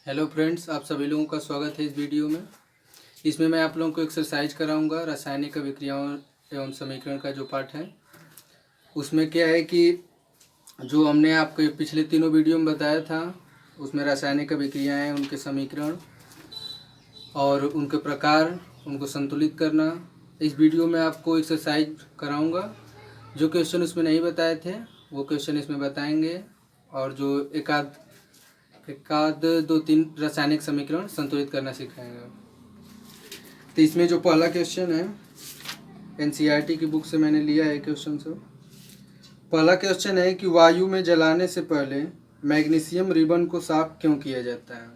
Hello friends, आप सभी लोगों का स्वागत है इस वीडियो में। इसमें मैं आप लोगों को एक्सरसाइज कराऊंगा रासायनिक अभिक्रियाओं एवं समीकरण का जो पार्ट है। उसमें क्या है कि जो हमने आपके पिछले तीनों वीडियो में बताया था, उसमें रासायनिक अभिक्रियाएं, उनके समीकरण और उनके प्रकार, उनको संतुलित करना। इस वीडियो में आपको एक्सरसाइज कराऊँगा। जो क्वेश्चन उसमें नहीं बताए थे वो क्वेश्चन इसमें बताएंगे, और जो एकाध दो तीन रासायनिक समीकरण संतुलित करना सिखाएंगे। तो इसमें जो पहला क्वेश्चन है, एनसीईआरटी की बुक से मैंने लिया है क्वेश्चन से। पहला क्वेश्चन है कि वायु में जलाने से पहले मैग्नीशियम रिबन को साफ क्यों किया जाता है।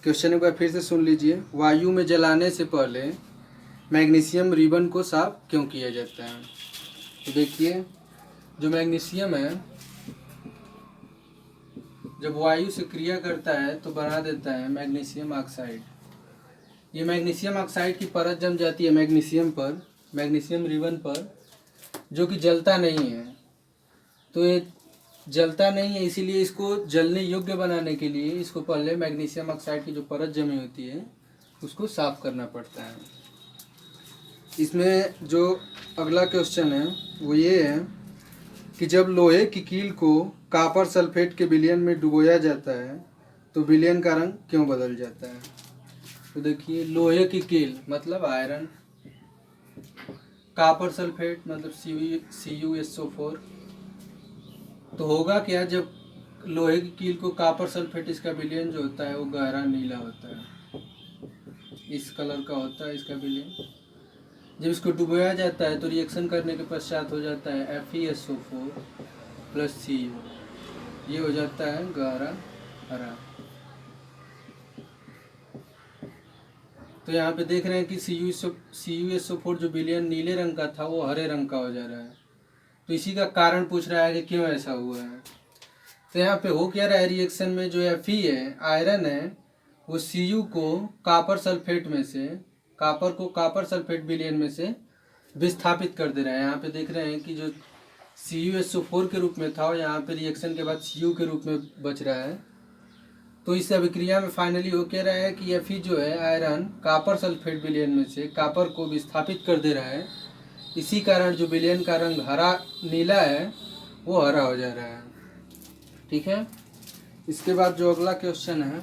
क्वेश्चन एक बार फिर से सुन लीजिए। वायु में जलाने से पहले मैग्नीशियम रिबन को साफ क्यों किया जाता है। तो देखिए, जो मैग्नीशियम है जब वायु से क्रिया करता है तो बना देता है मैग्नीशियम ऑक्साइड। ये मैग्नीशियम ऑक्साइड की परत जम जाती है मैग्नीशियम पर, मैग्नीशियम रिबन पर, जो कि जलता नहीं है। तो ये जलता नहीं है, इसीलिए इसको जलने योग्य बनाने के लिए इसको पहले मैग्नीशियम ऑक्साइड की जो परत जमी होती है उसको साफ करना पड़ता है। इसमें जो अगला क्वेश्चन है वो ये है कि जब लोहे की कील को कॉपर सल्फेट के विलयन में डुबोया जाता है तो विलयन का रंग क्यों बदल जाता है। तो देखिए, लोहे की कील मतलब आयरन, कॉपर सल्फेट मतलब CuSO4। तो होगा क्या, जब लोहे की कील को कॉपर सल्फेट, इसका विलयन जो होता है वो गहरा नीला होता है, इस कलर का होता है इसका विलयन। जब इसको डुबोया जाता है तो रिएक्शन करने के पश्चात हो जाता है FeSO4 प्लस Cu, ये हो जाता है गहरा हरा। तो यहाँ पे देख रहे हैं कि CuSO4 जो विलयन नीले रंग का था वो हरे रंग का हो जा रहा है। तो इसी का कारण पूछ रहा है कि क्यों ऐसा हुआ है। तो यहाँ पे हो क्या रहा है, रिएक्शन में जो Fe है, आयरन है, वो Cu को कॉपर सल्फेट में से, कॉपर को कॉपर सल्फेट विलयन में से विस्थापित कर दे रहा है। यहाँ पे देख रहे हैं कि जो CuSO4 के रूप में था और यहाँ पे रिएक्शन के बाद Cu के रूप में बच रहा है। तो इस अभिक्रिया में फाइनली हो क्या रहा है कि Fe जो है, आयरन कॉपर सल्फेट विलयन में से कॉपर को विस्थापित कर दे रहा है। इसी कारण जो विलयन का रंग हरा नीला है वो हरा हो जा रहा है। ठीक है। इसके बाद जो अगला क्वेश्चन है,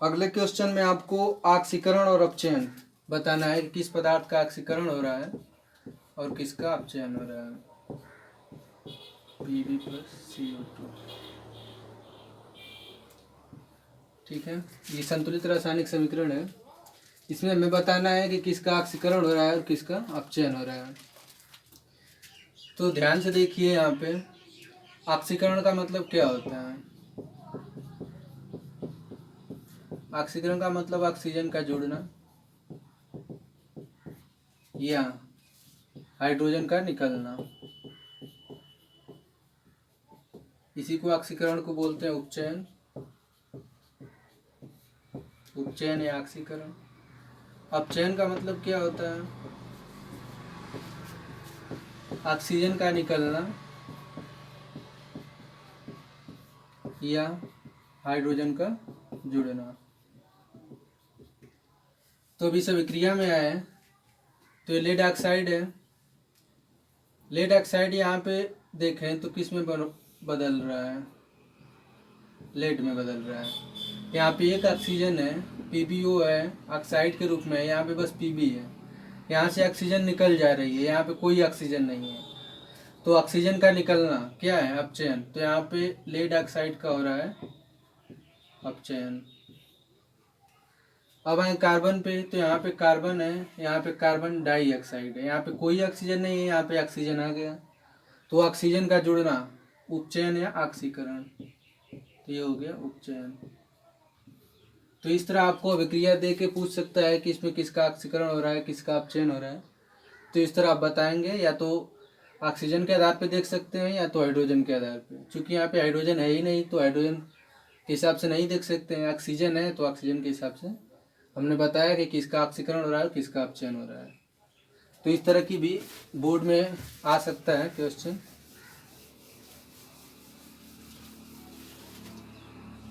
अगले क्वेश्चन में आपको ऑक्सीकरण और अपचयन बताना है कि किस पदार्थ का ऑक्सीकरण हो रहा है और किसका अपचयन हो रहा है। Pb plus CO2। ठीक है, ये संतुलित रासायनिक समीकरण है। इसमें हमें बताना है कि किसका ऑक्सीकरण हो रहा है और किसका अपचयन हो रहा है। तो ध्यान से देखिए, यहाँ पे ऑक्सीकरण का मतलब क्या होता है। ऑक्सीकरण का मतलब ऑक्सीजन का जुड़ना या हाइड्रोजन का निकलना। इसी को ऑक्सीकरण को बोलते हैं उपचयन, उपचयन या ऑक्सीकरण। अपचयन का मतलब क्या होता है, ऑक्सीजन का निकलना या हाइड्रोजन का जुड़ना। तो अभी सब क्रिया में आए, तो ये लेड ऑक्साइड है। लेड ऑक्साइड यहाँ पे देखें तो किस में बदल रहा है, लेड में बदल रहा है। यहाँ पे एक ऑक्सीजन है, PbO है, ऑक्साइड के रूप में, यहाँ पे बस Pb है। यहाँ से ऑक्सीजन निकल जा रही है, यहाँ पे कोई ऑक्सीजन नहीं है। तो ऑक्सीजन का निकलना क्या है, अपचयन। तो यहाँ पे लेड ऑक्साइड का हो रहा है अपचयन। अब आए कार्बन पे, तो यहाँ पे कार्बन है, यहाँ पे कार्बन डाइऑक्साइड है, यहाँ पे कोई ऑक्सीजन नहीं है, यहाँ पे ऑक्सीजन आ गया। तो ऑक्सीजन का जुड़ना उपचयन या ऑक्सीकरण। तो ये हो गया उपचयन। तो इस तरह आपको अभिक्रिया दे के पूछ सकता है कि इसमें किसका ऑक्सीकरण हो रहा है, किसका अपचयन हो रहा है। तो इस तरह आप बताएंगे, या तो ऑक्सीजन के आधार पे देख सकते हैं या तो हाइड्रोजन के आधार पे। चूंकि यहाँ पे हाइड्रोजन है ही नहीं तो हाइड्रोजन के हिसाब से नहीं देख सकते हैं, ऑक्सीजन है तो ऑक्सीजन के हिसाब से हमने बताया कि किसका ऑक्सीकरण हो रहा है और किसका अपचयन हो रहा है। तो इस तरह की भी बोर्ड में आ सकता है क्वेश्चन।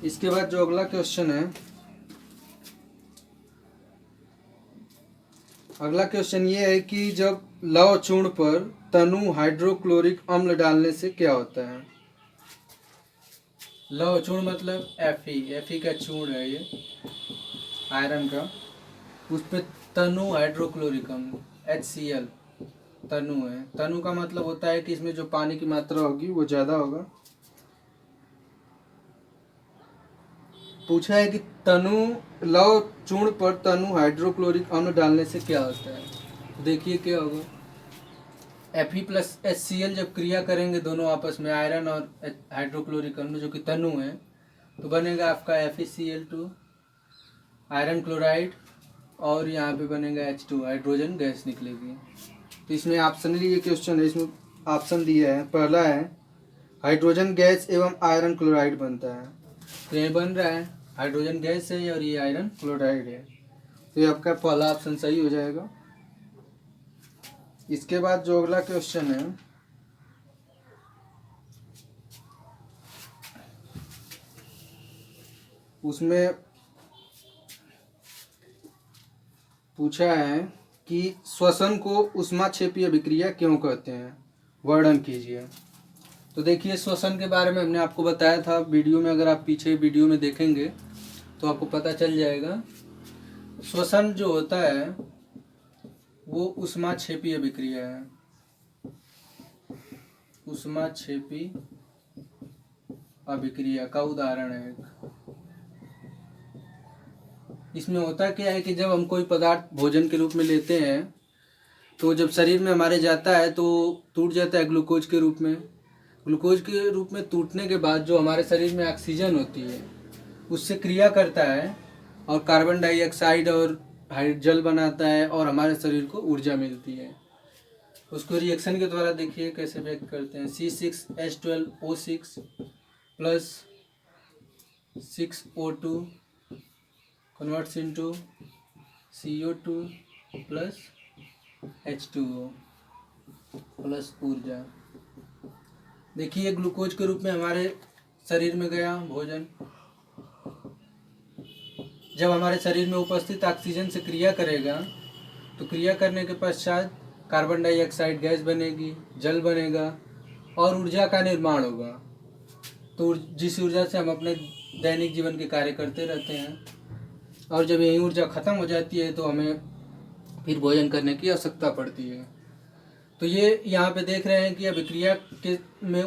इसके बाद जो अगला क्वेश्चन है, अगला क्वेश्चन ये है कि जब लौह चूर्ण पर तनु हाइड्रोक्लोरिक अम्ल डालने से क्या होता है। लौह चूर्ण मतलब Fe का चूर्ण है ये आयरन का, उस पर तनु हाइड्रोक्लोरिक अम्ल HCl तनु है। तनु का मतलब होता है कि इसमें जो पानी की मात्रा होगी वो ज़्यादा होगा। पूछा है कि तनु लौह चूर्ण पर तनु हाइड्रोक्लोरिक अम्ल डालने से क्या होता है। तो देखिए क्या होगा, Fe प्लस HCl जब क्रिया करेंगे दोनों आपस में, आयरन और हाइड्रोक्लोरिक अम्ल जो कि तनु है, तो बनेगा आपका FeCl2 आयरन क्लोराइड, और यहाँ पे बनेगा H2 हाइड्रोजन गैस निकलेगी। तो इसमें ऑप्शनली ये क्वेश्चन है, इसमें ऑप्शन दिया है, पहला है हाइड्रोजन गैस एवं आयरन क्लोराइड बनता है। तो ये बन रहा है हाइड्रोजन गैस है और ये आयरन क्लोराइड है, तो ये आपका पहला ऑप्शन सही हो जाएगा। इसके बाद जो अगला क्वेश्चन है, उसमें पूछा है कि श्वसन को ऊष्माक्षेपीय अभिक्रिया क्यों कहते हैं, वर्णन कीजिए। तो देखिए श्वसन के बारे में हमने आपको बताया था वीडियो में, अगर आप पीछे वीडियो में देखेंगे तो आपको पता चल जाएगा। श्वसन जो होता है वो ऊष्माक्षेपी अभिक्रिया है, ऊष्माक्षेपी अभिक्रिया का उदाहरण है। इसमें होता क्या है कि जब हम कोई पदार्थ भोजन के रूप में लेते हैं तो जब शरीर में हमारे जाता है तो टूट जाता है ग्लूकोज के रूप में। ग्लूकोज के रूप में टूटने के बाद जो हमारे शरीर में ऑक्सीजन होती है उससे क्रिया करता है और कार्बन डाइऑक्साइड और जल बनाता है और हमारे शरीर को ऊर्जा मिलती है। उसको रिएक्शन के द्वारा देखिए कैसे व्यक्त करते हैं। C6H12O6 plus 6O2 converts into CO2 plus H2O plus ऊर्जा। देखिए ग्लूकोज के रूप में हमारे शरीर में गया भोजन, जब हमारे शरीर में उपस्थित ऑक्सीजन से क्रिया करेगा तो क्रिया करने के पश्चात कार्बन डाइऑक्साइड गैस बनेगी, जल बनेगा और ऊर्जा का निर्माण होगा। तो जिस ऊर्जा से हम अपने दैनिक जीवन के कार्य करते रहते हैं, और जब यही ऊर्जा खत्म हो जाती है तो हमें फिर भोजन करने की आवश्यकता पड़ती है। तो ये यहाँ पे देख रहे हैं कि अभिक्रिया के में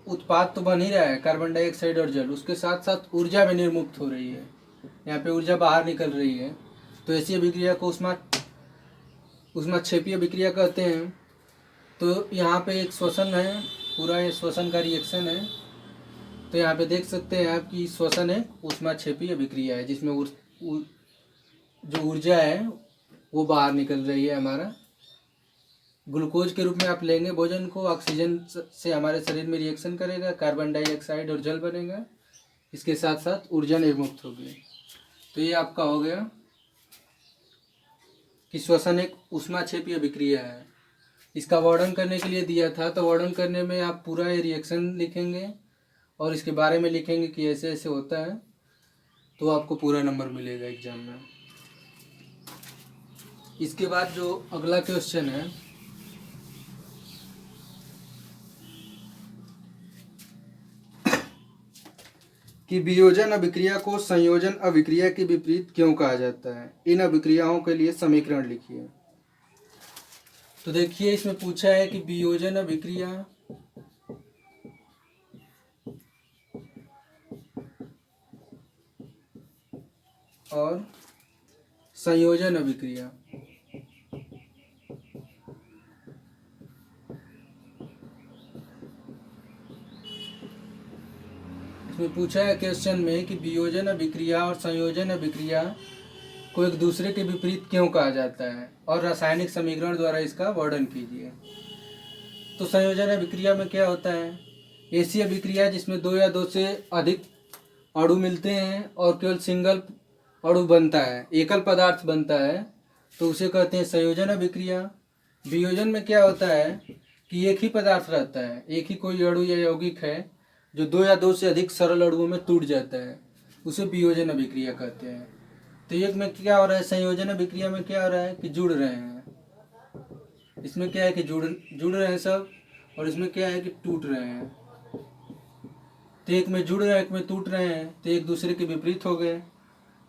उत्पाद तो बन ही रहा है कार्बन डाइऑक्साइड और जल, उसके साथ साथ ऊर्जा भी निर्मुक्त हो रही है, यहाँ पे ऊर्जा बाहर निकल रही है। तो ऐसी अभिक्रिया को ऊष्माक्षेपीय अभिक्रिया कहते हैं। तो यहाँ पे एक श्वसन है, पूरा ये श्वसन का रिएक्शन है। तो यहाँ पे देख सकते हैं आप कि श्वसन है ऊष्माक्षेपीय अभिक्रिया है, जिसमें जो ऊर्जा है वो बाहर निकल रही है। हमारा ग्लूकोज के रूप में आप लेंगे भोजन को, ऑक्सीजन से हमारे शरीर में रिएक्शन करेगा, कार्बन डाइऑक्साइड और जल बनेगा, इसके साथ साथ ऊर्जा निर्मुक्त होगी। तो ये आपका हो गया कि श्वसन एक ऊष्माक्षेपीय अभिक्रिया है। इसका वर्णन करने के लिए दिया था, तो वर्णन करने में आप पूरा ये रिएक्शन लिखेंगे और इसके बारे में लिखेंगे कि ऐसे ऐसे होता है, तो आपको पूरा नंबर मिलेगा एग्जाम में। इसके बाद जो अगला क्वेश्चन है, कि वियोजन अभिक्रिया को संयोजन अभिक्रिया के विपरीत क्यों कहा जाता है, इन अभिक्रियाओं के लिए समीकरण लिखिए। तो देखिए इसमें पूछा है कि वियोजन अभिक्रिया और संयोजन अभिक्रिया। इसमें पूछा है क्वेश्चन में कि वियोजन अभिक्रिया और संयोजन अभिक्रिया को एक दूसरे के विपरीत क्यों कहा जाता है और रासायनिक समीकरण द्वारा इसका वर्णन कीजिए। तो संयोजन अभिक्रिया में क्या होता है, ऐसी अभिक्रिया जिसमें दो या दो से अधिक अणु मिलते हैं और केवल सिंगल अणु बनता है, एकल पदार्थ बनता है, तो उसे कहते हैं संयोजन अभिक्रिया। वियोजन में क्या होता है कि एक ही पदार्थ रहता है, एक ही कोई अणु या यौगिक है जो दो या दो से अधिक सरल अणुओं में टूट जाता है, उसे वियोजन अभिक्रिया कहते हैं। तो एक में क्या हो रहा है, संयोजन अभिक्रिया में क्या हो रहा है कि जुड़ रहे हैं, इसमें क्या है कि जुड़ रहे हैं सब, और इसमें क्या है कि टूट रहे हैं। तो एक में जुड़ रहे हैं, एक में टूट रहे हैं, तो एक दूसरे के विपरीत हो गए।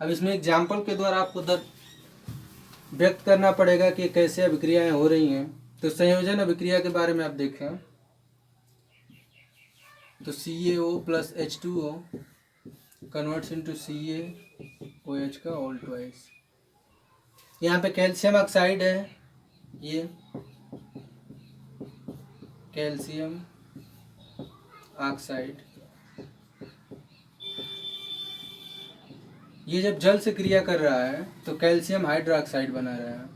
अब इसमें एग्जाम्पल के द्वारा आपको व्यक्त करना पड़ेगा कि कैसे अभिक्रियाएं हो रही हैं। तो संयोजन अभिक्रिया के बारे में आप देखें तो CaO plus H2O converts into CaOH का ऑल ट्वाइस। यहाँ पे कैल्शियम ऑक्साइड है, ये कैल्शियम ऑक्साइड, ये जब जल से क्रिया कर रहा है तो कैल्शियम हाइड्रोक्साइड बना रहा है,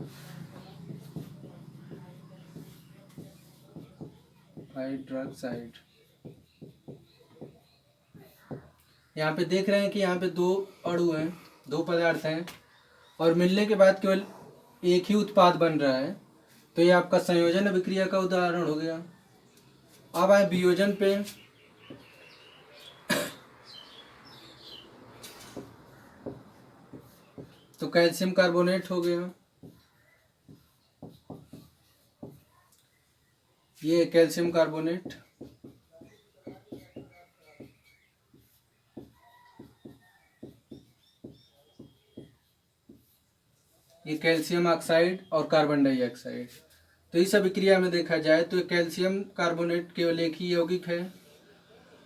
हाइड्रोक्साइड। यहाँ पे देख रहे हैं कि यहाँ पे दो अणु हैं, दो पदार्थ हैं, और मिलने के बाद केवल एक ही उत्पाद बन रहा है, तो ये आपका संयोजन अभिक्रिया का उदाहरण हो गया। अब आए वियोजन पे। तो कैल्शियम कार्बोनेट हो गया, ये कैल्शियम कार्बोनेट, ये कैल्शियम ऑक्साइड और कार्बन डाइऑक्साइड। तो इस अभिक्रिया में देखा जाए तो कैल्शियम कार्बोनेट केवल एक ही यौगिक है,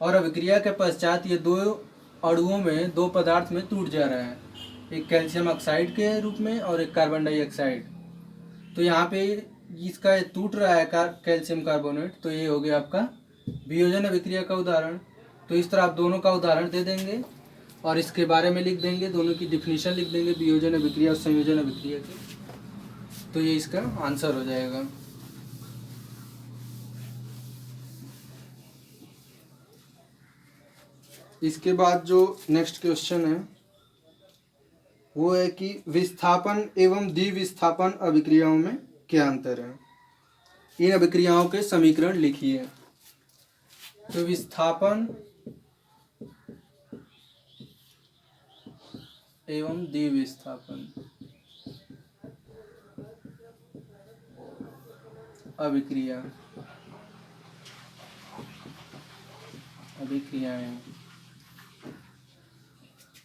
और अभिक्रिया के पश्चात ये दो अणुओं में, दो पदार्थ में टूट जा रहा है, एक कैल्शियम ऑक्साइड के रूप में और एक कार्बन डाइऑक्साइड। तो यहाँ पे इसका टूट रहा है कैल्शियम कार्बोनेट, तो ये हो गया आपका वियोजन अभिक्रिया का उदाहरण। तो इस तरह आप दोनों का उदाहरण दे देंगे और इसके बारे में लिख देंगे, दोनों की डिफिनीशन लिख देंगे, वियोजन अभिक्रिया और संयोजन अभिक्रिया की, तो ये इसका आंसर हो जाएगा। इसके बाद जो नेक्स्ट क्वेश्चन है वो है कि विस्थापन एवं द्विविस्थापन अभिक्रियाओं में क्या अंतर है। इन अभिक्रियाओं के समीकरण लिखिए। तो विस्थापन एवं द्विविस्थापन अभिक्रियाएं।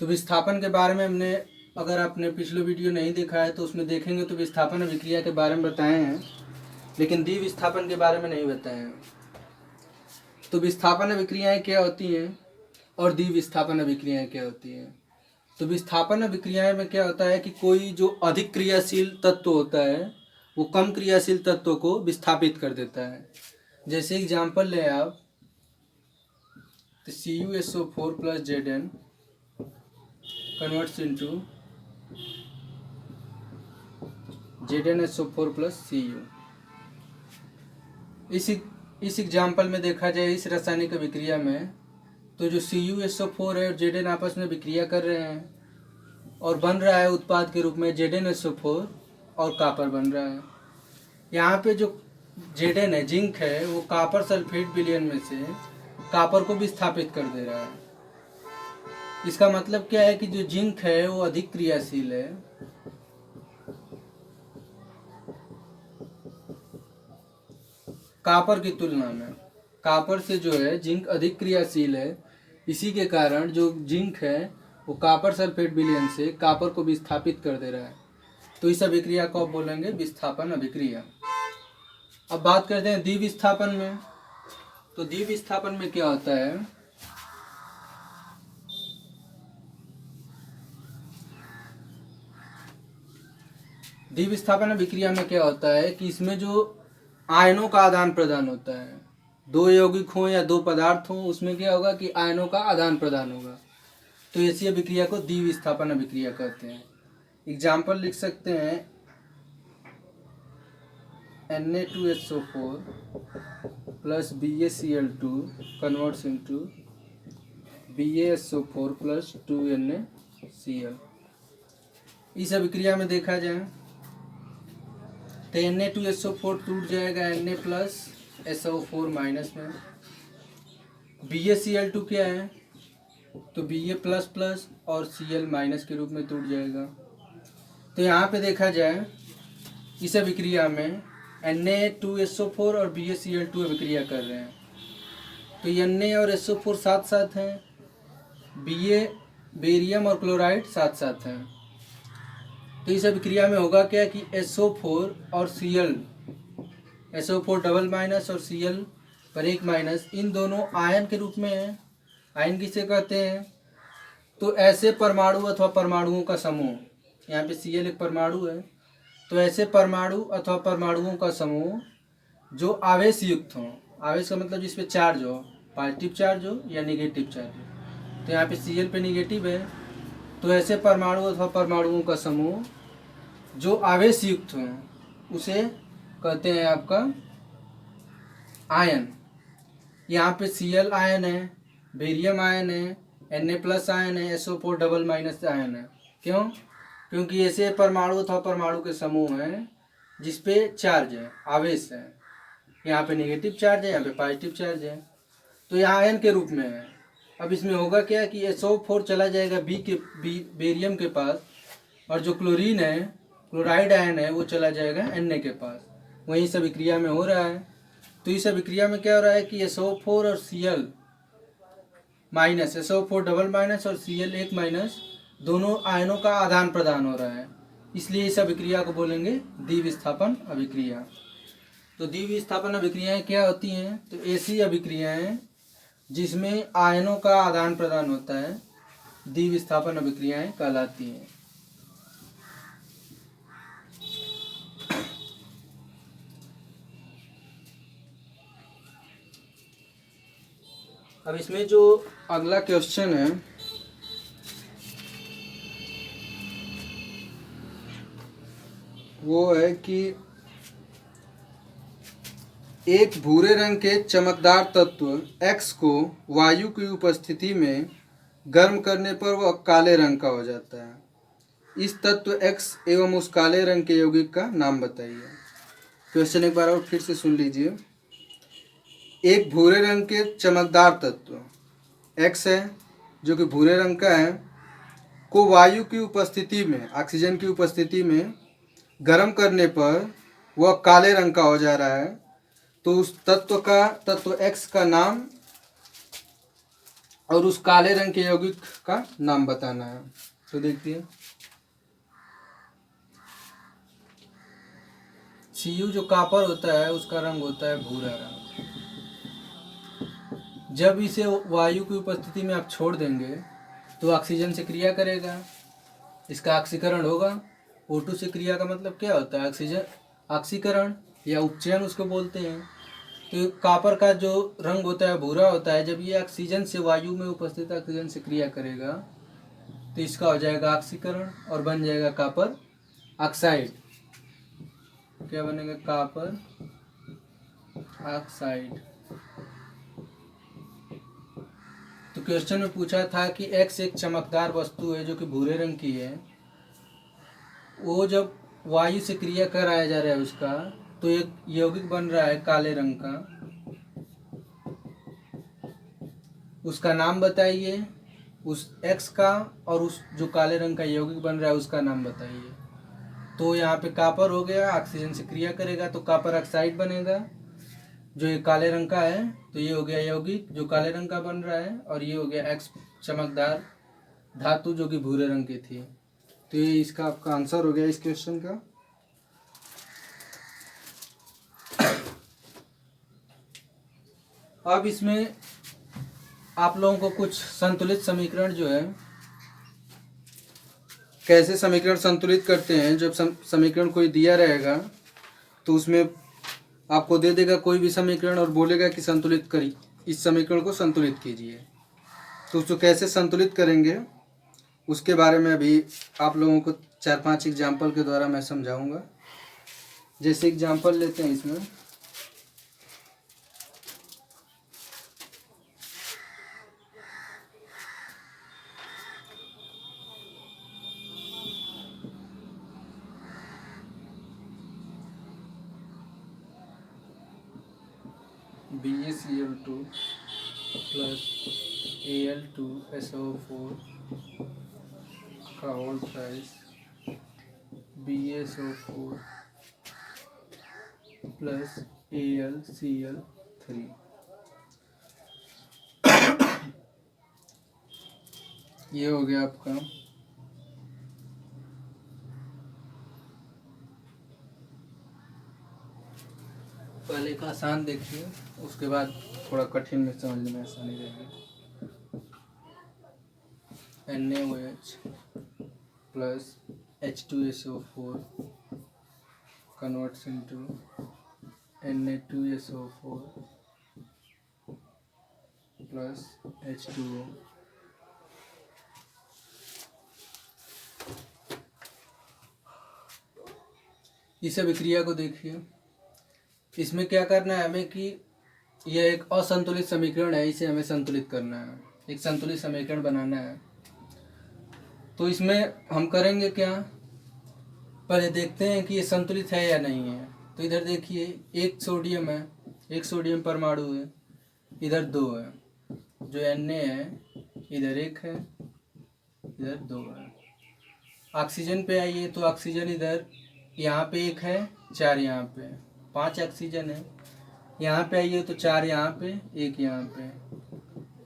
तो विस्थापन के बारे में हमने, अगर आपने पिछले वीडियो नहीं देखा है तो उसमें देखेंगे तो विस्थापन अभिक्रिया के बारे में बताए हैं, लेकिन द्विविस्थापन के बारे में नहीं बताए हैं। तो विस्थापन अभिक्रियाएं क्या होती हैं और द्विविस्थापन अभिक्रियाएं क्या होती हैं। तो विस्थापन अभिक्रियाएं में क्या होता है कि कोई जो अधिक क्रियाशील तत्व होता है वो कम क्रियाशील तत्व को विस्थापित कर देता है। जैसे एग्जाम्पल लें आप, तो CuSO4 plus Zn converts into ZnSO4 plus Cu। इस एग्जाम्पल में देखा जाए, इस रासायनिक अभिक्रिया में, तो जो CuSO4 है और Zn आपस में विक्रिया कर रहे हैं और बन रहा है उत्पाद के रूप में ZnSO4 और कापर बन रहा है। यहाँ पे जो Zn है, जिंक है, वो कापर सल्फेट विलयन में से कापर को विस्थापित कर दे रहा है। इसका मतलब क्या है कि जो जिंक है वो अधिक क्रियाशील है, कापर की तुलना में। कापर से जो है जिंक अधिक क्रियाशील है, इसी के कारण जो जिंक है वो कापर सल्फेट विलयन से कापर को विस्थापित कर दे रहा है। तो इस अभिक्रिया को आप बोलेंगे विस्थापन अभिक्रिया। अब बात करते हैं द्विविस्थापन में। तो द्विविस्थापन में क्या होता है, द्विविस्थापन अभिक्रिया में क्या होता है कि इसमें जो आयनों का आदान प्रदान होता है, दो यौगिक हों या दो पदार्थ हों, उसमें क्या होगा कि आयनों का आदान प्रदान होगा। तो ऐसी अभिक्रिया को द्विविस्थापन अभिक्रिया कहते हैं। एग्जाम्पल लिख सकते हैं, Na2SO4 plus BaCl2 converts into BaSO4 plus 2NaCl। इस अभिक्रिया में देखा जाए तो Na2SO4 टूट जाएगा Na प्लस SO4 माइनस में। BaCl2 क्या है, तो Ba प्लस प्लस और Cl माइनस के रूप में टूट जाएगा। तो यहाँ पे देखा जाए इस अभिक्रिया में Na2SO4 और BaCl2 अभिक्रिया कर रहे हैं, तो Na और SO4 साथ साथ हैं, Ba बेरियम और क्लोराइड साथ साथ हैं। तो इस अभिक्रिया में होगा क्या कि SO4 और Cl, SO4 डबल माइनस और Cl पर एक माइनस, इन दोनों आयन के रूप में है। आयन किसे कहते हैं, तो ऐसे परमाणु अथवा परमाणुओं का समूह, यहाँ पे Cl एक परमाणु है, तो ऐसे परमाणु अथवा परमाणुओं का समूह जो आवेश युक्त हों, आवेश का मतलब जिस पे चार्ज हो, पॉजिटिव चार्ज हो या निगेटिव चार्ज हो। तो यहाँ पे Cl पे निगेटिव है, तो ऐसे परमाणु अथवा परमाणुओं का समूह जो आवेश युक्त हों उसे कहते हैं आपका आयन। यहाँ पे Cl आयन है, बेरियम आयन है, Na प्लस आयन है, SO4 डबल माइनस आयन है। क्यों? क्योंकि ऐसे परमाणु अथवा परमाणु के समूह हैं जिसपे चार्ज है, आवेश है। यहाँ पे नेगेटिव चार्ज है, यहाँ पे पॉजिटिव चार्ज है, तो यहाँ आयन के रूप में है। अब इसमें होगा क्या कि SO4 चला जाएगा बेरियम के पास, और जो क्लोरीन है, क्लोराइड आयन है, वो चला जाएगा Na के पास। वहीं इस अभिक्रिया में हो रहा है। तो इस अभिक्रिया में क्या हो रहा है कि SO4 और Cl minus, SO4 double minus और Cl एक माइनस, दोनों आयनों का आदान प्रदान हो रहा है, इसलिए इस अभिक्रिया को बोलेंगे द्विविस्थापन अभिक्रिया। तो द्विविस्थापन अभिक्रियाएं क्या होती हैं, तो ऐसी अभिक्रियाएं जिसमें आयनों का आदान प्रदान होता है द्विविस्थापन अभिक्रियाएं कहलाती हैं। अब इसमें जो अगला क्वेश्चन है वो है कि एक भूरे रंग के चमकदार तत्व X को वायु की उपस्थिति में गर्म करने पर वह काले रंग का हो जाता है। इस तत्व X एवं उस काले रंग के यौगिक का नाम बताइए। क्वेश्चन एक बार और फिर से सुन लीजिए। एक भूरे रंग के चमकदार तत्व X है जो कि भूरे रंग का है, को वायु की उपस्थिति में, ऑक्सीजन की उपस्थिति में गर्म करने पर वह काले रंग का हो जा रहा है। तो उस तत्व X का नाम और उस काले रंग के यौगिक का नाम बताना है। तो देखिए, Cu जो कॉपर होता है उसका रंग होता है भूरा रंग। जब इसे वायु की उपस्थिति में आप छोड़ देंगे तो ऑक्सीजन से क्रिया करेगा, इसका ऑक्सीकरण होगा। O2 से क्रिया का मतलब क्या होता है, ऑक्सीजन ऑक्सीकरण या उपचयन उसको बोलते हैं। तो कॉपर का जो रंग होता है भूरा होता है, जब ये ऑक्सीजन से, वायु में उपस्थित ऑक्सीजन से क्रिया करेगा तो इसका हो जाएगा ऑक्सीकरण और बन जाएगा कॉपर ऑक्साइड। क्या बनेगा, कॉपर ऑक्साइड। तो क्वेश्चन में पूछा था कि X एक चमकदार वस्तु है जो कि भूरे रंग की है, वो जब वायु से क्रिया कराया जा रहा है उसका, तो एक यौगिक बन रहा है काले रंग का, उसका नाम बताइए उस X का, और उस जो काले रंग का यौगिक बन रहा है उसका नाम बताइए। तो यहाँ पे कॉपर हो गया, ऑक्सीजन से क्रिया करेगा तो कॉपर ऑक्साइड बनेगा जो ये काले रंग का है। तो ये हो गया यौगिक जो काले रंग का बन रहा है, और ये हो गया X चमकदार धातु जो कि भूरे रंग की थी। तो ये इसका आपका आंसर हो गया इस क्वेश्चन का। अब इसमें आप लोगों को कुछ संतुलित समीकरण जो है, कैसे समीकरण संतुलित करते हैं। जब समीकरण कोई दिया रहेगा तो उसमें आपको दे देगा कोई भी समीकरण और बोलेगा कि संतुलित करिए, इस समीकरण को संतुलित कीजिए। तो उसको कैसे संतुलित करेंगे उसके बारे में अभी आप लोगों को 4-5 एग्जाम्पल के द्वारा मैं समझाऊंगा। जैसे एग्जाम्पल लेते हैं इसमें, BaCl2 प्लस Al2SO4 का whole price BaSO4 plus AlCl3। ये हो गया आपका। पहले का आसान देखिए, उसके बाद थोड़ा कठिन में समझने में आसानी रहेगी। NaOH plus H2SO4 converts into Na2SO4 plus H2O। इस अभिक्रिया को देखिए, इसमें क्या करना है हमें कि यह एक असंतुलित समीकरण है, इसे हमें संतुलित करना है, एक संतुलित समीकरण बनाना है। तो इसमें हम करेंगे क्या, पहले देखते हैं कि ये संतुलित है या नहीं है। तो इधर देखिए, एक सोडियम है, एक सोडियम परमाणु है, इधर दो है, जो Na है इधर एक है, इधर दो है। ऑक्सीजन पे आइए तो ऑक्सीजन इधर यहाँ पे एक है, चार यहाँ पे, 5 ऑक्सीजन है। यहाँ पे आइए तो 4 यहाँ पे, एक यहाँ पे,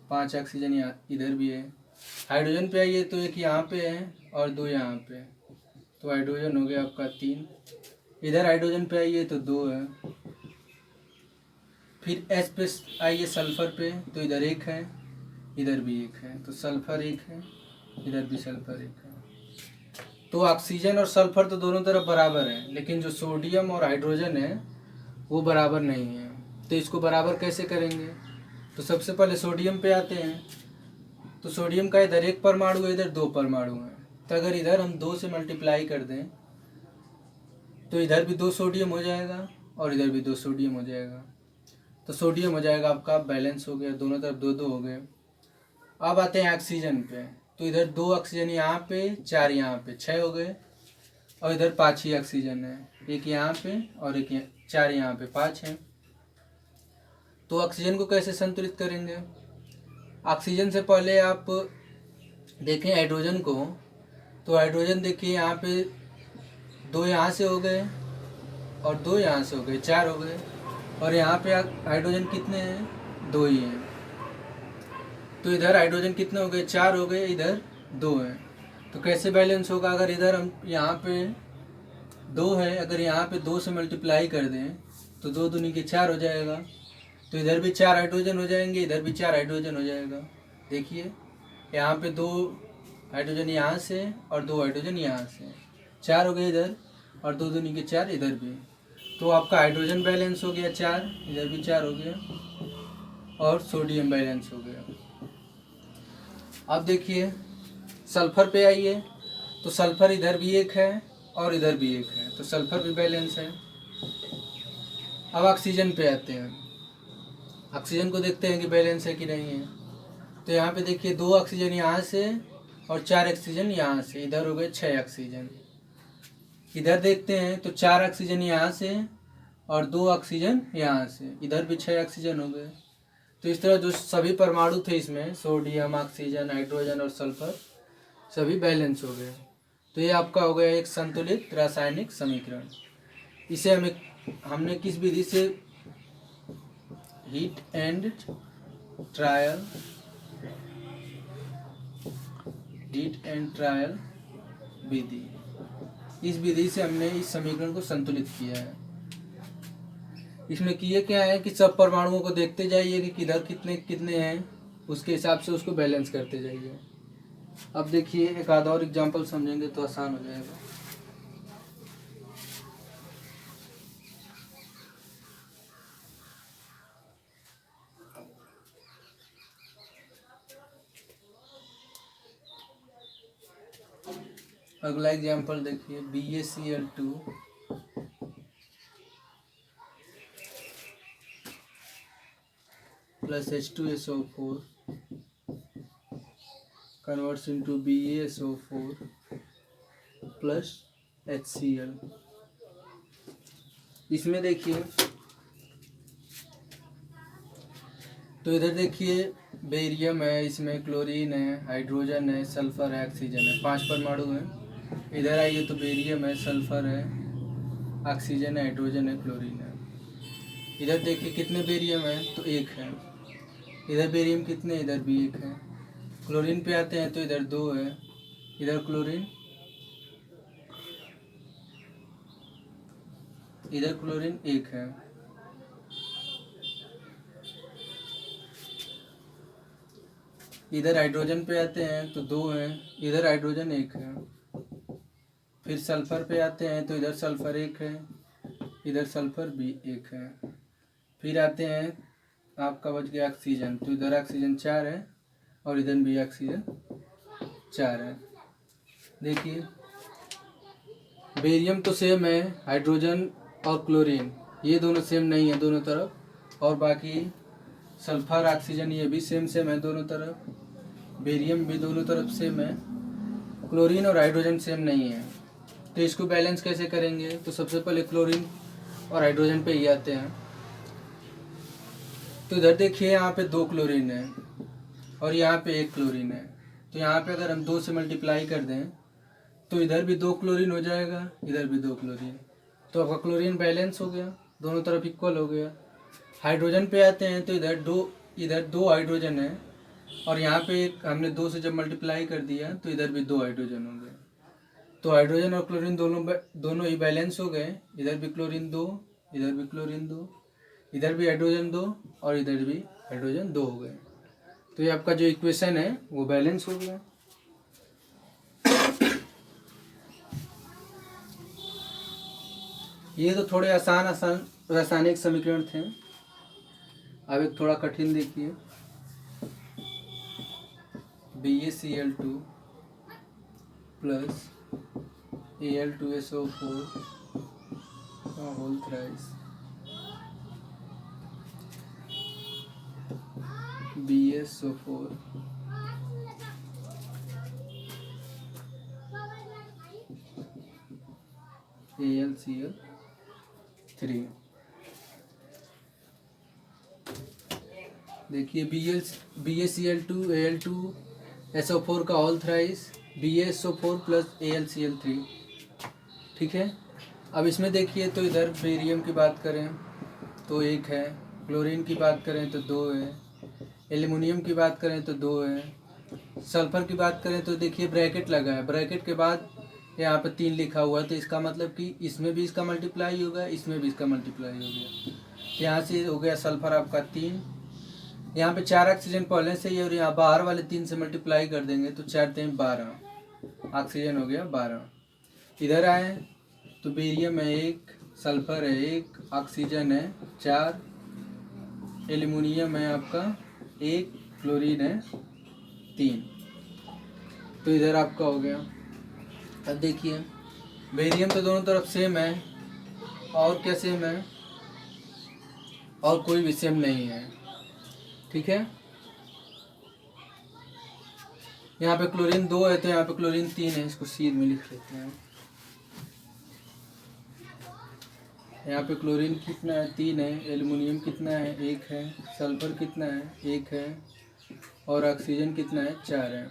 5 ऑक्सीजन यहाँ इधर भी है। हाइड्रोजन पे आइए तो एक यहाँ पे है और 2 यहाँ पे, तो हाइड्रोजन हो गया आपका 3। इधर हाइड्रोजन पे आइए तो 2 है। फिर एस पे आइए सल्फर पे, तो इधर एक है, इधर भी एक है, तो सल्फर एक है, इधर भी सल्फर एक है। तो ऑक्सीजन और सल्फर तो दोनों तरफ बराबर है, लेकिन जो सोडियम और हाइड्रोजन है वो बराबर नहीं है। तो इसको बराबर कैसे करेंगे, तो सबसे पहले सोडियम पे आते हैं। तो सोडियम का इधर एक परमाणु है, इधर 2 परमाणु है। तो अगर इधर हम 2 से मल्टीप्लाई कर दें तो इधर भी 2 सोडियम हो जाएगा और इधर भी 2 सोडियम हो जाएगा। तो सोडियम हो जाएगा आपका, बैलेंस हो गया, दोनों तरफ 2-2 हो गए। अब आते हैं ऑक्सीजन पे, तो इधर 2 ऑक्सीजन यहाँ पे, 4 यहाँ पे, 6 हो गए। और इधर 5 ही ऑक्सीजन है, एक यहाँ पे और एक 4 यहाँ पे, 5 है। तो ऑक्सीजन को कैसे संतुलित करेंगे, ऑक्सीजन से पहले आप देखें हाइड्रोजन को, तो हाइड्रोजन देखिए यहाँ पे 2 यहाँ से हो गए और 2 यहाँ से हो गए, 4 हो गए। और यहाँ पे हाइड्रोजन कितने हैं, 2 ही हैं। तो इधर हाइड्रोजन कितने हो गए, 4 हो गए, इधर 2 हैं। तो कैसे बैलेंस होगा, अगर इधर हम यहाँ पे 2 है, अगर यहाँ पे 2 से मल्टीप्लाई कर दें तो 2 दूनी के 4 हो जाएगा। तो इधर भी 4 हाइड्रोजन हो जाएंगे, इधर भी 4 हाइड्रोजन हो जाएगा। देखिए यहाँ पे 2 हाइड्रोजन यहाँ से और 2 हाइड्रोजन यहाँ से, 4 हो गए इधर, और 2 दूनी के 4 इधर भी। तो आपका हाइड्रोजन बैलेंस हो गया 4, इधर भी 4 हो गया, और सोडियम बैलेंस हो गया। अब देखिए सल्फर पे आइए, तो सल्फर इधर भी एक है और इधर भी एक है, तो सल्फर भी बैलेंस है। अब ऑक्सीजन पे आते हैं, ऑक्सीजन को देखते हैं कि बैलेंस है कि नहीं है। तो यहाँ पे देखिए 2 ऑक्सीजन यहाँ से और 4 ऑक्सीजन यहाँ से, इधर हो गए 6 ऑक्सीजन। इधर देखते हैं तो 4 ऑक्सीजन यहाँ से और 2 ऑक्सीजन यहाँ से, इधर भी 6 ऑक्सीजन हो गए। तो इस तरह जो सभी परमाणु थे इसमें, सोडियम, ऑक्सीजन, हाइड्रोजन और सल्फर, सभी बैलेंस हो गए। तो ये आपका हो गया एक संतुलित रासायनिक समीकरण। इसे हमने किस विधि से, हीट एंड ट्रायल विधि, इस विधि से हमने इस समीकरण को संतुलित किया है। इसमें किए क्या है कि सब परमाणुओं को देखते जाइए कि किधर कितने कितने हैं, उसके हिसाब से उसको बैलेंस करते जाइए। अब देखिए एक आधा और एग्जाम्पल समझेंगे तो आसान हो जाएगा। अगला एग्जाम्पल देखिए, BaCl2 plus H2SO4 converts into BaSO4 plus HCl। इसमें देखिए तो इधर देखिए बेरियम है, इसमें क्लोरीन है, हाइड्रोजन है, सल्फर है, ऑक्सीजन है, 5 परमाणु हैं। इधर आइए तो बेरियम है, सल्फर है, ऑक्सीजन है, हाइड्रोजन है, क्लोरीन है। इधर देखिए कितने बेरियम है, तो 1 है। इधर बेरियम कितने, इधर भी 1 है। क्लोरीन पे आते हैं तो इधर 2 है, इधर क्लोरीन, इधर क्लोरीन 1 है। इधर हाइड्रोजन पे आते हैं तो 2 है, इधर हाइड्रोजन 1 है। फिर सल्फर पे आते हैं तो इधर सल्फर 1 है, इधर सल्फर भी 1 है। फिर आते हैं आपका बच गया ऑक्सीजन, तो इधर ऑक्सीजन 4 है और इधर भी ऑक्सीजन 4 है। देखिए बेरियम तो सेम है, हाइड्रोजन और क्लोरीन ये दोनों सेम नहीं है दोनों तरफ, और बाकी सल्फर ऑक्सीजन ये भी सेम है दोनों तरफ, बेरियम भी दोनों तरफ सेम है, क्लोरीन और हाइड्रोजन सेम नहीं है। तो इसको बैलेंस कैसे करेंगे, तो सबसे पहले क्लोरीन और हाइड्रोजन पे ही आते हैं। तो इधर देखिए यहाँ पे 2 क्लोरीन है और यहाँ पे 1 क्लोरीन है। तो यहाँ पे अगर हम 2 से मल्टीप्लाई कर दें तो इधर भी 2 क्लोरीन हो जाएगा, इधर भी 2 क्लोरीन, तो आपका क्लोरीन बैलेंस हो गया, दोनों तरफ इक्वल हो गया। हाइड्रोजन पे आते हैं तो इधर दो हाइड्रोजन है और यहाँ पे हमने 2 से जब मल्टीप्लाई कर दिया तो इधर भी 2 हाइड्रोजन हो गए। तो हाइड्रोजन और क्लोरीन दोनों ही बैलेंस हो गए, इधर भी क्लोरीन 2, इधर भी क्लोरीन 2, इधर भी हाइड्रोजन 2 और इधर भी हाइड्रोजन 2 हो गए। तो ये आपका जो इक्वेशन है वो बैलेंस हो गया। ये तो थोड़े आसान रासायनिक समीकरण थे। अब एक थोड़ा कठिन देखिए, BaCl2 प्लस Al2SO4 का होल थ्राइस, BaSO4 AlCl3। देखिए BaCl2 Al2SO4 का whole thrice, BaSO4 plus AlCl3, ठीक है। अब इसमें देखिए तो इधर बेरियम की बात करें तो 1 है, क्लोरीन की बात करें तो 2 है, एल्युमिनियम की बात करें तो 2 है, सल्फर की बात करें तो देखिए ब्रैकेट लगा है, ब्रैकेट के बाद यहाँ पे 3 लिखा हुआ है, तो इसका मतलब कि इसमें भी इसका मल्टीप्लाई होगा, इसमें भी इसका मल्टीप्लाई हो गया। यहाँ से हो गया सल्फर आपका 3, यहाँ पे 4 ऑक्सीजन पहले से ही, और यहाँ बाहर वाले 3 से मल्टीप्लाई कर देंगे तो 4 3 12, ऑक्सीजन हो गया 12। इधर आए तो बेरियम है 1, सल्फर है 1, ऑक्सीजन है 4, एल्युमिनियम है आपका 1, क्लोरीन है 3, तो इधर आपका हो गया। अब देखिए बेरियम तो दोनों तरफ सेम है, और क्या सेम है, और कोई भी सेम नहीं है, ठीक है। यहाँ पे क्लोरीन 2 है तो यहाँ पे क्लोरीन 3 है, इसको सीध में लिख लेते हैं। यहाँ पे क्लोरीन कितना है, 3 है, एल्युमिनियम कितना है, 1 है, सल्फर कितना है, 1 है, और ऑक्सीजन कितना है, 4 है,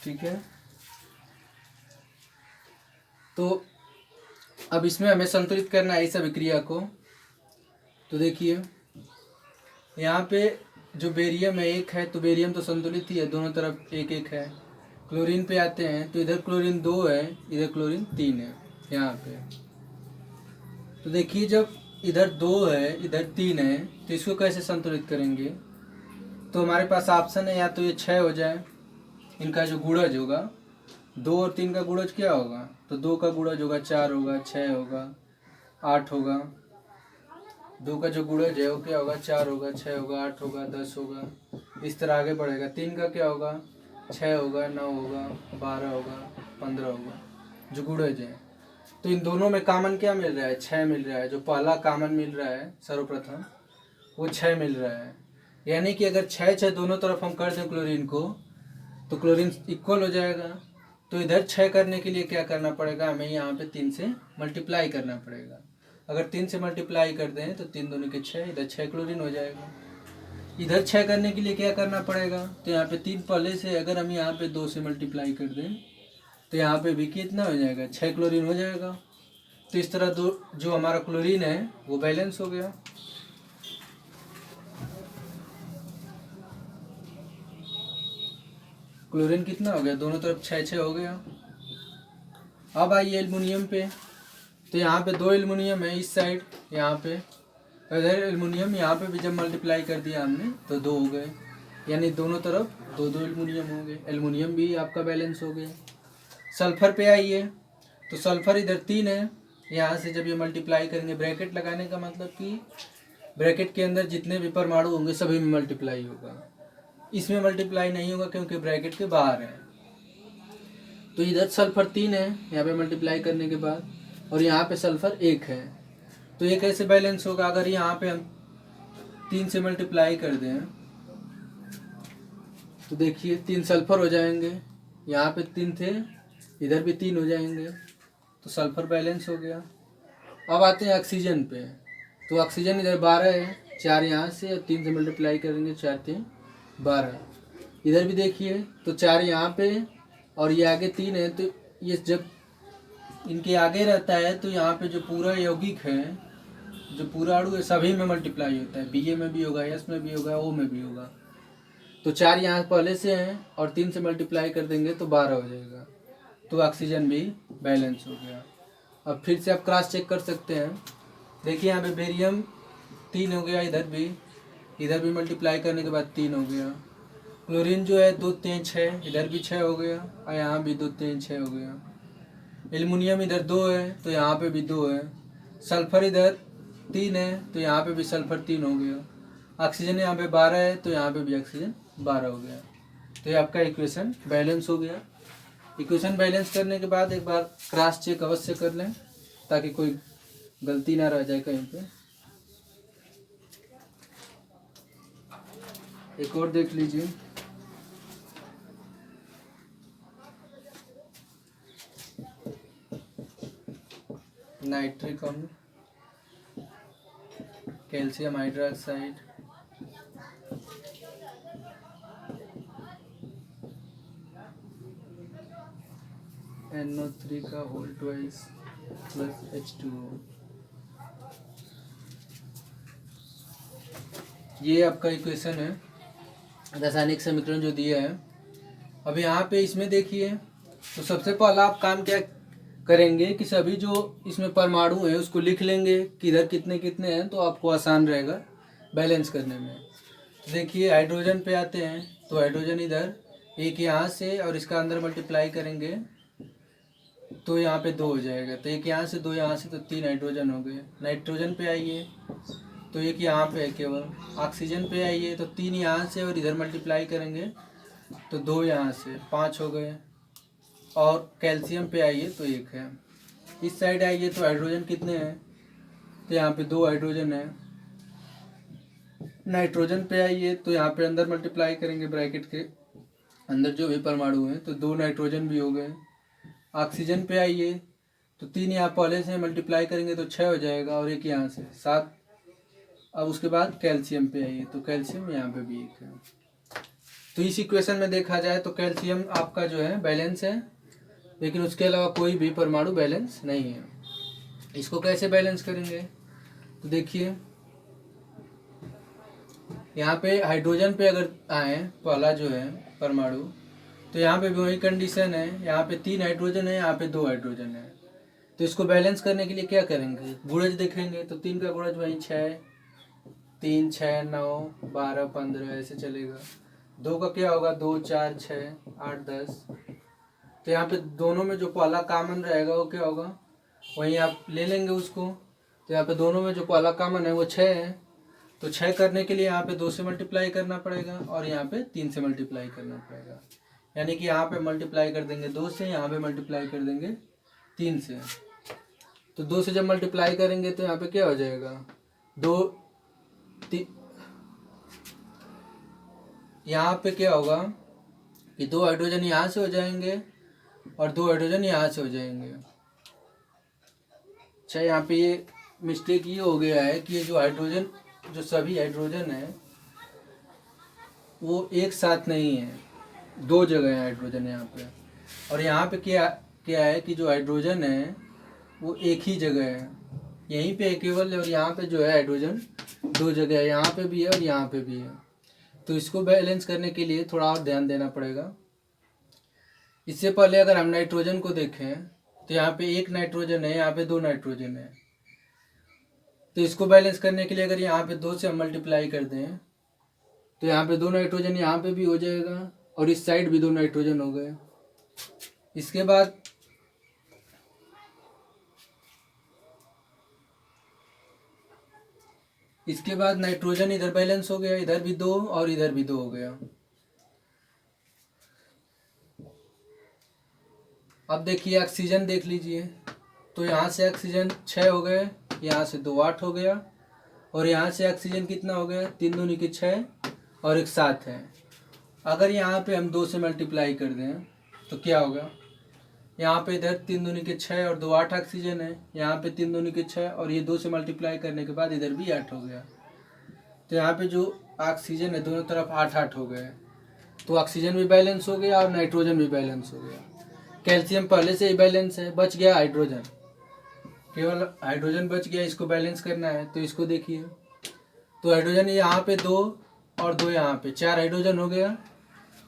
ठीक है। तो अब इसमें हमें संतुलित करना है इस अभिक्रिया को। तो देखिए यहाँ पे जो बेरियम है 1 है, तो बेरियम तो संतुलित ही है, दोनों तरफ 1 1 है। क्लोरीन पे आते हैं तो इधर क्लोरीन 2 है, इधर क्लोरीन 3 है यहाँ पे। तो देखिए जब इधर 2 है इधर 3 है तो इसको कैसे संतुलित करेंगे, तो हमारे पास ऑप्शन है, या तो ये 6 हो जाए, इनका जो गुणज होगा 2 और 3 का गुणज क्या होगा, तो 2 का गुणज होगा 4 होगा, 6 होगा, 8 होगा, 2 का जो गुणज है वो क्या होगा, 4 होगा, 6 होगा, 8 होगा, 10 होगा, इस तरह आगे बढ़ेगा। 3 का क्या होगा, 6 होगा, 9 होगा, 12 होगा, 15 होगा, जो गुणज है। तो इन दोनों में कॉमन क्या मिल रहा है, 6 मिल रहा है, जो पहला कॉमन मिल रहा है सर्वप्रथम वो 6 मिल रहा है। यानी कि अगर 6 6 दोनों तरफ हम कर दें क्लोरीन को तो क्लोरीन इक्वल हो जाएगा। तो इधर 6 करने के लिए क्या करना पड़ेगा, हमें यहाँ पे 3 से मल्टीप्लाई करना पड़ेगा। अगर 3 से मल्टीप्लाई कर दें तो 3 दूनी के 6, इधर 6 क्लोरीन हो जाएगा। इधर 6 करने के लिए क्या करना पड़ेगा, तो यहाँ पे 3 पहले से अगर हम यहाँ पे 2 से मल्टीप्लाई कर दें तो यहाँ पे भी कितना हो जाएगा, 6 क्लोरीन हो जाएगा। तो इस तरह दो जो हमारा क्लोरीन है वो बैलेंस हो गया। क्लोरीन कितना हो गया, दोनों तरफ 6 हो गया। अब आइए एल्युमिनियम पे, तो यहाँ पे 2 एल्युमिनियम है इस साइड, यहाँ पे इधर एल्युमिनियम, यहाँ पे भी जब मल्टीप्लाई कर दिया हमने तो 2 हो गए, यानी दोनों तरफ 2 एल्युमिनियम हो गए। एल्युमिनियम भी आपका बैलेंस हो गया। सल्फर पे आइए, तो सल्फर इधर 3 है, यहाँ से जब ये मल्टीप्लाई करेंगे, ब्रैकेट लगाने का मतलब कि ब्रैकेट के अंदर जितने भी परमाणु होंगे सभी में मल्टीप्लाई होगा। इसमें मल्टीप्लाई नहीं होगा क्योंकि ब्रैकेट के बाहर है। तो इधर सल्फर 3 है यहाँ पे मल्टीप्लाई करने के बाद, और यहाँ पे सल्फर 1 है। तो ये कैसे बैलेंस होगा, अगर यहाँ पे हम 3 से मल्टीप्लाई कर दें तो देखिए 3 सल्फर हो जाएंगे, यहाँ पे 3 थे, इधर भी 3 हो जाएंगे, तो सल्फर बैलेंस हो गया। अब आते हैं ऑक्सीजन पे, तो ऑक्सीजन इधर 12 है, 4 यहाँ से और 3 से मल्टीप्लाई करेंगे, 4 3 12। इधर भी देखिए तो 4 यहाँ पे और ये आगे 3 है, तो ये जब इनके आगे रहता है तो यहाँ पे जो पूरा यौगिक है, जो पूरा अणु है, सभी में मल्टीप्लाई होता है। Ba में भी होगा, S में भी होगा, O में भी होगा। तो 4 यहाँ पहले से हैं और 3 से मल्टीप्लाई कर देंगे तो 12 हो जाएगा, तो ऑक्सीजन भी बैलेंस हो गया। अब फिर से आप क्रॉस चेक कर सकते हैं, देखिए यहाँ पे बेरियम 3 हो गया, इधर भी मल्टीप्लाई करने के बाद 3 हो गया। क्लोरीन जो है 2 3 6, इधर भी 6 हो गया और यहाँ भी 2 3 6 हो गया। एल्युमिनियम इधर 2 है तो यहाँ पे भी 2 है। सल्फर इधर 3 है तो यहाँ पे भी सल्फर 3 हो गया। ऑक्सीजन यहाँ पे 12 है तो यहाँ पे भी ऑक्सीजन 12 हो गया। तो ये आपका इक्वेशन बैलेंस हो गया। इक्वेशन बैलेंस करने के बाद एक बार क्रॉस चेक अवश्य कर लें ताकि कोई गलती ना रह जाए कहीं पे। एक और देख लीजिए, नाइट्रिक अम्ल, कैल्शियम हाइड्रोक्साइड, NO3 का होल ट्वाइस प्लस H2O। ये आपका इक्वेशन है, रासायनिक समीकरण जो दिया है। अब यहाँ पे इसमें देखिए, तो सबसे पहला आप काम क्या करेंगे कि सभी जो इसमें परमाणु है उसको लिख लेंगे कि इधर कितने कितने हैं, तो आपको आसान रहेगा बैलेंस करने में। तो देखिए हाइड्रोजन पे आते हैं, तो हाइड्रोजन इधर 1 यहाँ से और इसका अंदर मल्टीप्लाई करेंगे तो यहाँ पे 2 हो जाएगा, तो 1 यहाँ से 2 यहाँ से, तो 3 हाइड्रोजन हो गए। नाइट्रोजन पे आइए तो 1 यहाँ पे है केवल। ऑक्सीजन पे आइए तो 3 यहाँ से और इधर मल्टीप्लाई करेंगे तो 2 यहाँ से, 5 हो गए। और कैल्शियम पे आइए तो 1 है। इस साइड आइए तो हाइड्रोजन कितने हैं, तो यहाँ पे 2 हाइड्रोजन है। नाइट्रोजन पे आइए तो यहाँ पे अंदर मल्टीप्लाई करेंगे, ब्रैकेट के अंदर जो भी परमाणु हैं, तो 2 नाइट्रोजन भी हो गए। ऑक्सीजन पे आइए तो 3 यहाँ पहले से मल्टीप्लाई करेंगे तो 6 हो जाएगा और 1 यहाँ से 7। अब उसके बाद कैल्शियम पे आइए तो कैल्शियम यहाँ पे भी 1 है। तो इस इक्वेशन में देखा जाए तो कैल्शियम आपका जो है बैलेंस है, लेकिन उसके अलावा कोई भी परमाणु बैलेंस नहीं है। इसको कैसे बैलेंस करेंगे, तो देखिए यहाँ पे हाइड्रोजन पे अगर आए पहला जो है परमाणु, तो यहाँ पे भी वही कंडीशन है, यहाँ पे 3 हाइड्रोजन है, यहाँ पे 2 हाइड्रोजन है। तो इसको बैलेंस करने के लिए क्या करेंगे, गुणज देखेंगे, तो 3 का गुणज वही 6, 3 6 9 12 15 ऐसे चलेगा। 2 का क्या होगा, 2 4 6 8 10। तो यहाँ पे दोनों में जो पहला कॉमन रहेगा वो क्या होगा, वहीं आप ले लेंगे उसको। तो यहाँ पे दोनों में जो पहला कॉमन है वो 6 है, तो 6 करने के लिए यहाँ पे 2 से मल्टीप्लाई करना पड़ेगा और यहाँ पे 3 से मल्टीप्लाई करना पड़ेगा। यानी कि यहाँ पे मल्टीप्लाई कर देंगे 2 से, यहाँ पे मल्टीप्लाई कर देंगे 3 से। तो 2 से जब मल्टीप्लाई करेंगे तो यहाँ पे क्या हो जाएगा, 2 3, यहाँ पे क्या होगा कि 2 हाइड्रोजन यहाँ से हो जाएंगे और 2 हाइड्रोजन यहाँ से हो जाएंगे। अच्छा यहाँ पे ये मिस्टेक ये हो गया है कि ये जो हाइड्रोजन, जो सभी हाइड्रोजन है वो एक साथ नहीं है, दो जगह है हाइड्रोजन यहाँ पे। और यहाँ पे क्या क्या है कि जो हाइड्रोजन है वो एक ही जगह है, यहीं पे केवल, और यहाँ पे जो है हाइड्रोजन दो जगह है, यहाँ पे भी है और यहाँ पे भी है। तो इसको बैलेंस करने के लिए थोड़ा और ध्यान देना पड़ेगा। इससे पहले अगर हम नाइट्रोजन को देखें तो यहाँ पे एक नाइट्रोजन है, यहाँ पे दो नाइट्रोजन है। तो इसको बैलेंस करने के लिए अगर यहाँ पे 2 से हम मल्टीप्लाई कर दें तो यहाँ पे 2 नाइट्रोजन यहाँ पे भी हो जाएगा और इस साइड भी 2 नाइट्रोजन हो गए। इसके बाद नाइट्रोजन इधर बैलेंस हो गया, इधर भी 2 और इधर भी 2 हो गया। अब देखिए ऑक्सीजन देख लीजिए, तो यहाँ से ऑक्सीजन 6 हो गए, यहाँ से 2 8 हो गया, और यहाँ से ऑक्सीजन कितना हो गया, 3 दूनी के 6 और एक 7 है। अगर यहाँ पे हम 2 से मल्टीप्लाई कर दें तो क्या होगा, यहाँ पे इधर 3 दूनी के 6 और 2 8 ऑक्सीजन है, यहाँ पे 3 दूनी के 6 और ये 2 से मल्टीप्लाई करने के बाद इधर भी 8 हो गया। तो यहाँ पे जो ऑक्सीजन है दोनों तरफ 8 8 हो गए। तो ऑक्सीजन भी बैलेंस हो गया और नाइट्रोजन भी बैलेंस हो गया। कैल्शियम पहले से ही बैलेंस है, बच गया हाइड्रोजन, केवल हाइड्रोजन बच गया, इसको बैलेंस करना है। तो इसको देखिए, तो हाइड्रोजन यहाँ पे 2 और 2 यहाँ पे 4 हाइड्रोजन हो गया।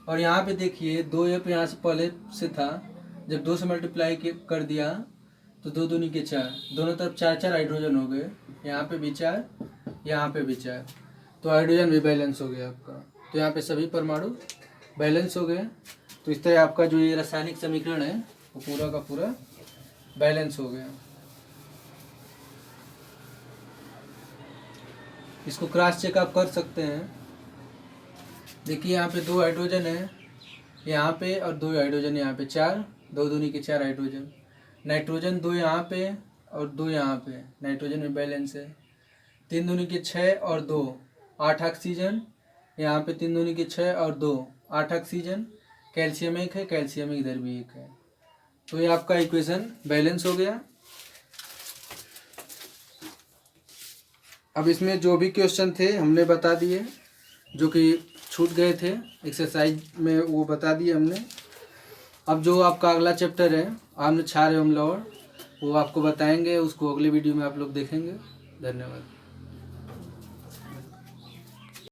और यहाँ पे देखिए 2 यहाँ से पहले से था, जब 2 से मल्टीप्लाई कर दिया तो 2 दूनी के 4, दोनों तरफ 4 4 हाइड्रोजन हो गए, यहाँ पे भी 4, यहाँ पे भी 4। तो हाइड्रोजन भी बैलेंस हो गया आपका। तो यहाँ पे सभी परमाणु बैलेंस हो गए। तो इस तरह आपका जो ये रासायनिक समीकरण है वो पूरा का पूरा बैलेंस हो गया। इसको क्रॉस चेक आप कर सकते हैं। देखिए यहाँ पे 2 हाइड्रोजन है यहाँ पे और 2 हाइड्रोजन यहाँ पे, 4, 2 दूनी के 4 हाइड्रोजन। नाइट्रोजन 2 यहाँ पे और 2 यहाँ पे, नाइट्रोजन में बैलेंस है। 3 दूनी के 6 और 2 8 ऑक्सीजन, यहाँ पे 3 दूनी के 6 और 2 8 ऑक्सीजन। कैल्शियम 1 है, कैल्शियम इधर भी 1 है। तो ये आपका इक्वेशन बैलेंस हो गया। अब इसमें जो भी क्वेश्चन थे हमने बता दिए, जो कि छूट गए थे एक्सरसाइज में वो बता दिए हमने। अब जो आपका अगला चैप्टर है आम्ल क्षार एवं लवण, वो आपको बताएंगे, उसको अगले वीडियो में आप लोग देखेंगे। धन्यवाद।